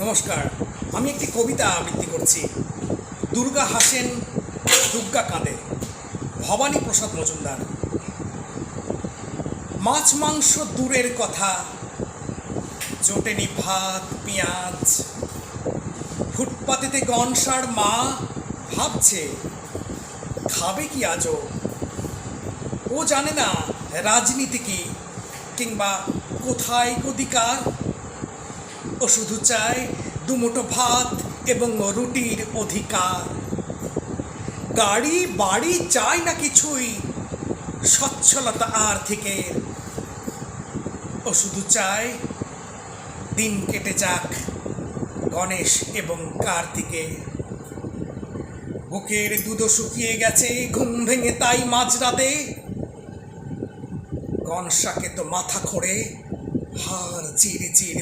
নমস্কার, আমি একটি কবিতা আবৃত্তি করছি। দুর্গা হাসেন, দুর্গা কাঁদে, ভবানী প্রসাদ মজুমদার। মাছ মাংস দূরের কথা, জোটেনি ভাত পেঁয়াজ। ফুটপাতেতে গনসার মা ভাবছে খাবে কি আজও। ও জানে না রাজনীতি কি কিংবা কোথায় অধিকার। ও শুধু চায় দুমুঠো ভাত এবং রুটির অধিকার। গাড়ি বাড়ি চায় না কিছুই, সচ্ছলতা আর্থিকের। ও শুধু চায় দিন কেটে যাক গণেশ এবং কার্তিকে। বুকের দুধও শুকিয়ে গেছে, ঘুম ভেঙে তাই মাঝরাতে গনসাকে তো মাথা খোঁড়ে হাড় চির চির